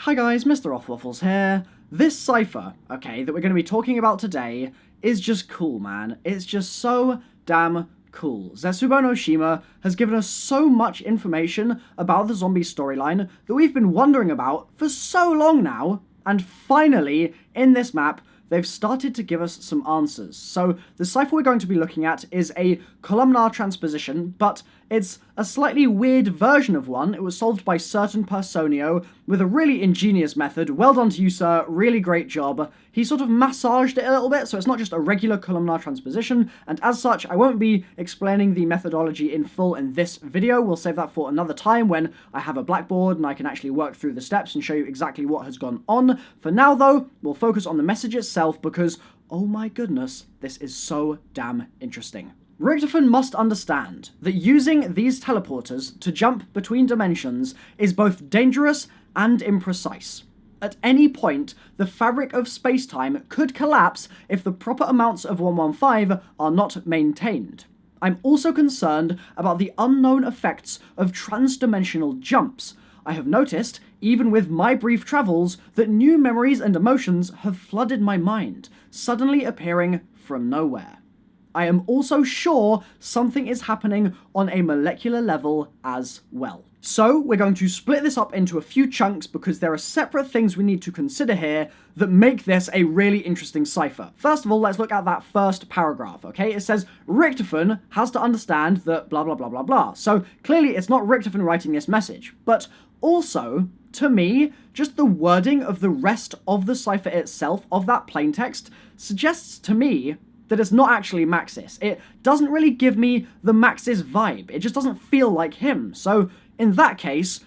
Hi guys, MrRoflWaffles here. This cipher, okay, that we're going to be talking about today is just cool, man. It's just so damn cool. Zetsubou No SHima has given us so much information about the zombie storyline that we've been wondering about for so long now, and finally, in this map, they've started to give us some answers. So the cipher we're going to be looking at is a columnar transposition, but it's a slightly weird version of one. It was solved by certain Personio with a really ingenious method. Well done to you, sir. Really great job. He sort of massaged it a little bit, so it's not just a regular columnar transposition, and as such, I won't be explaining the methodology in full in this video. We'll save that for another time when I have a blackboard and I can actually work through the steps and show you exactly what has gone on. For now, though, we'll focus on the message itself because, oh my goodness, this is so damn interesting. Richtofen must understand that using these teleporters to jump between dimensions is both dangerous and imprecise. At any point, the fabric of space-time could collapse if the proper amounts of 115 are not maintained. I'm also concerned about the unknown effects of trans-dimensional jumps. I have noticed, even with my brief travels, that new memories and emotions have flooded my mind, suddenly appearing from nowhere. I am also sure something is happening on a molecular level as well. So we're going to split this up into a few chunks because there are separate things we need to consider here that make this a really interesting cipher. First of all, let's look at that first paragraph, okay? It says, Richtofen has to understand that blah blah blah blah blah. So clearly it's not Richtofen writing this message, but also, to me, just the wording of the rest of the cipher itself, of that plaintext, suggests to me that it's not actually Maxis. It doesn't really give me the Maxis vibe. It just doesn't feel like him. So, in that case,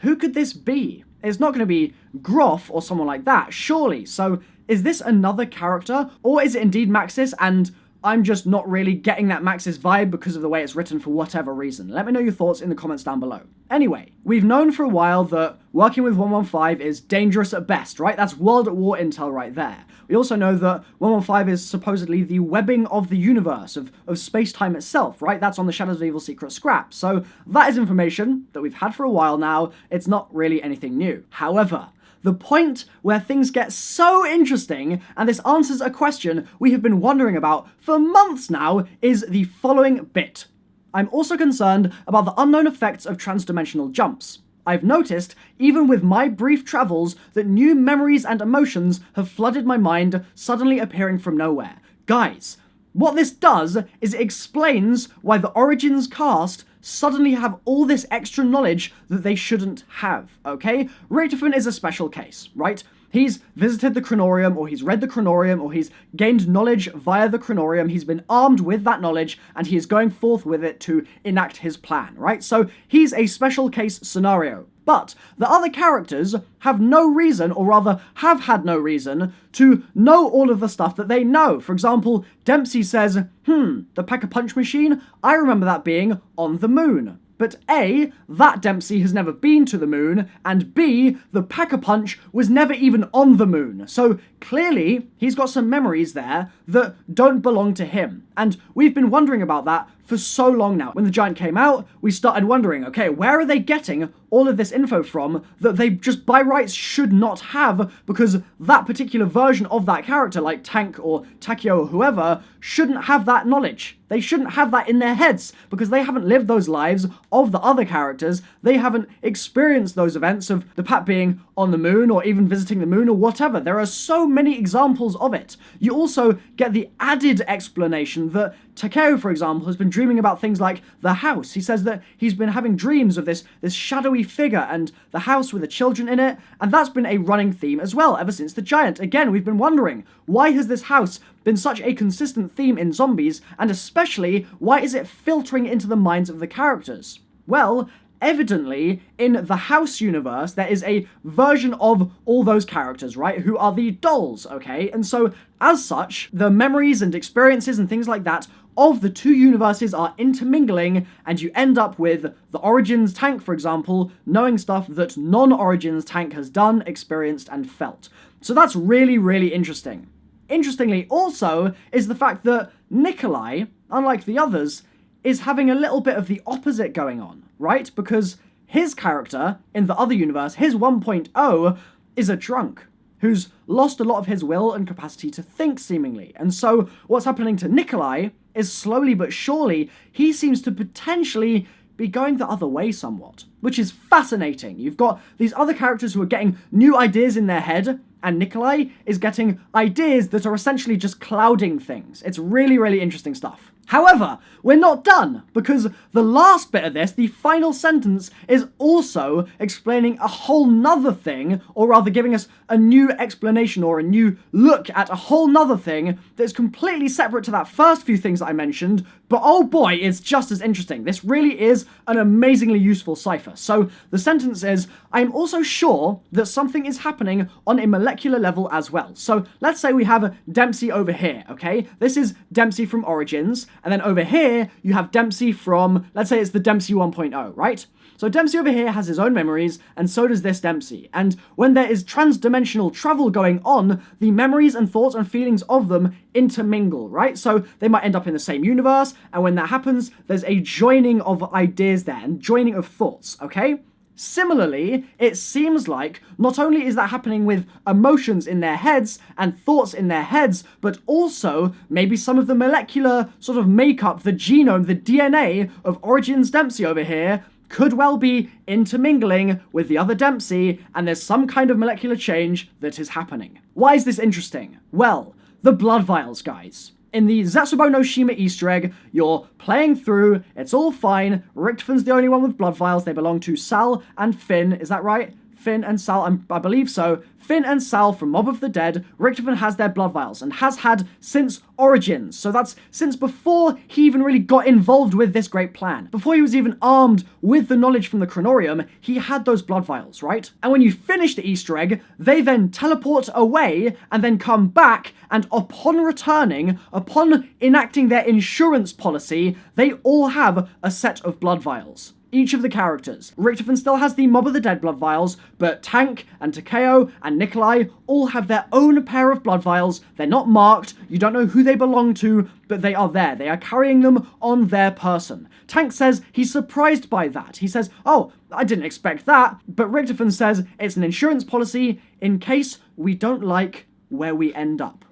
who could this be? It's not going to be Groff or someone like that, surely. So, is this another character? Or is it indeed Maxis and I'm just not really getting that Maxis vibe because of the way it's written for whatever reason? Let me know your thoughts in the comments down below. Anyway, we've known for a while that working with 115 is dangerous at best, right? That's World at War intel right there. We also know that 115 is supposedly the webbing of the universe, of space-time itself, right? That's on the Shadows of Evil secret scrap. So that is information that we've had for a while now. It's not really anything new. However, the point where things get so interesting, and this answers a question we have been wondering about for months now, is the following bit. I'm also concerned about the unknown effects of transdimensional jumps. I've noticed, even with my brief travels, that new memories and emotions have flooded my mind, suddenly appearing from nowhere. Guys, what this does is it explains why the Origins cast suddenly have all this extra knowledge that they shouldn't have, okay? Richtofen is a special case, right? He's visited the Chronorium, or he's read the Chronorium, or he's gained knowledge via the Chronorium, he's been armed with that knowledge, and he is going forth with it to enact his plan, right? So he's a special case scenario. But the other characters have no reason, or rather have had no reason, to know all of the stuff that they know. For example, Dempsey says, the Pack-a-Punch machine, I remember that being on the moon. But A, that Dempsey has never been to the moon, and B, the Pack-a-Punch was never even on the moon. So clearly, he's got some memories there that don't belong to him. And we've been wondering about that for so long now. When the Giant came out, we started wondering, okay, where are they getting all of this info from that they just by rights should not have, because that particular version of that character, like Tank or Takio or whoever, shouldn't have that knowledge. They shouldn't have that in their heads, because they haven't lived those lives of the other characters. They haven't experienced those events of the Pat being on the moon, or even visiting the moon, or whatever. There are so many examples of it. You also get the added explanation that Takeo, for example, has been dreaming about things like the house. He says that he's been having dreams of this shadowy figure and the house with the children in it, and that's been a running theme as well ever since the Giant. Again, we've been wondering, why has this house been such a consistent theme in Zombies, and especially, why is it filtering into the minds of the characters? Well, evidently, in the House universe, there is a version of all those characters, right, who are the dolls, okay? And so, as such, the memories and experiences and things like that of the two universes are intermingling, and you end up with the Origins Tank, for example, knowing stuff that non-Origins Tank has done, experienced, and felt. So that's really, really interesting. Interestingly also is the fact that Nikolai, unlike the others, is having a little bit of the opposite going on, right? Because his character in the other universe, his 1.0, is a drunk who's lost a lot of his will and capacity to think, seemingly. And so what's happening to Nikolai is slowly but surely, he seems to potentially be going the other way somewhat, which is fascinating. You've got these other characters who are getting new ideas in their head, and Nikolai is getting ideas that are essentially just clouding things. It's really, really interesting stuff. However, we're not done, because the last bit of this, the final sentence, is also explaining a whole nother thing, or rather giving us a new explanation or a new look at a whole nother thing that's completely separate to that first few things that I mentioned, but oh boy, it's just as interesting. This really is an amazingly useful cipher. So the sentence is, I'm also sure that something is happening on a molecular level as well. So let's say we have Dempsey over here, okay? This is Dempsey from Origins, and then over here, you have Dempsey from, let's say it's the Dempsey 1.0, right? So Dempsey over here has his own memories, and so does this Dempsey. And when there is trans-dimensional travel going on, the memories and thoughts and feelings of them intermingle, right? So they might end up in the same universe, and when that happens, there's a joining of ideas there, and joining of thoughts, okay? Similarly, it seems like not only is that happening with emotions in their heads and thoughts in their heads, but also maybe some of the molecular sort of makeup, the genome, the DNA of Origins Dempsey over here could well be intermingling with the other Dempsey, and there's some kind of molecular change that is happening. Why is this interesting? Well, the blood vials, guys. In the Zetsubou No SHima Easter egg, you're playing through, it's all fine, Richtofon's the only one with blood vials, they belong to Sal and Finn, is that right? Finn and Sal, I believe so. Finn and Sal from Mob of the Dead, Richtophon has their blood vials, and has had since Origins. So that's since before he even really got involved with this great plan. Before he was even armed with the knowledge from the Chronorium, he had those blood vials, right? And when you finish the Easter egg, they then teleport away, and then come back, and upon returning, upon enacting their insurance policy, they all have a set of blood vials. Each of the characters. Richtophon still has the Mob of the Dead blood vials, but Tank and Takeo and Nikolai all have their own pair of blood vials. They're not marked, you don't know who they belong to, but they are there. They are carrying them on their person. Tank says he's surprised by that. He says, oh, I didn't expect that, but Richtophon says it's an insurance policy in case we don't like where we end up.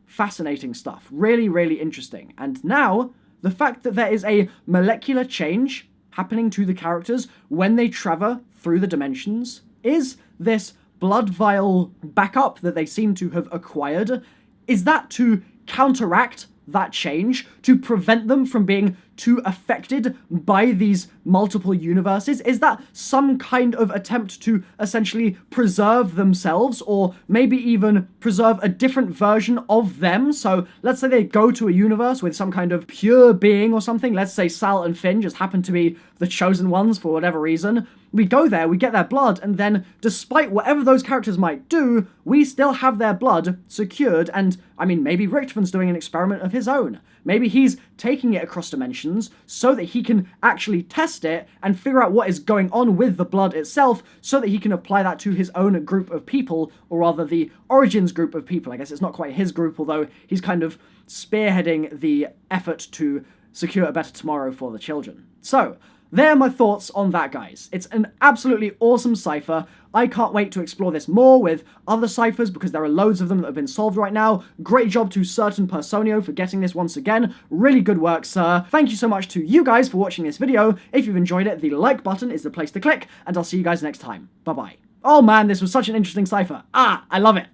Fascinating stuff. Really, really interesting. And now, the fact that there is a molecular change happening to the characters when they travel through the dimensions, is this blood vial backup that they seem to have acquired, is that to counteract that change, to prevent them from being too affected by these multiple universes? Is that some kind of attempt to essentially preserve themselves, or maybe even preserve a different version of them? So let's say they go to a universe with some kind of pure being or something. Let's say Sal and Finn just happen to be the chosen ones for whatever reason. We go there, we get their blood, and then despite whatever those characters might do, we still have their blood secured, and I mean, maybe Richtofon's doing an experiment of his own. Maybe he's taking it across dimensions so that he can actually test it and figure out what is going on with the blood itself so that he can apply that to his own group of people, or rather the Origins group of people. I guess it's not quite his group, although he's kind of spearheading the effort to secure a better tomorrow for the children. So, there are my thoughts on that, guys. It's an absolutely awesome cipher. I can't wait to explore this more with other ciphers because there are loads of them that have been solved right now. Great job to Certain Personio for getting this once again. Really good work, sir. Thank you so much to you guys for watching this video. If you've enjoyed it, the like button is the place to click, and I'll see you guys next time. Bye-bye. Oh man, this was such an interesting cipher. I love it.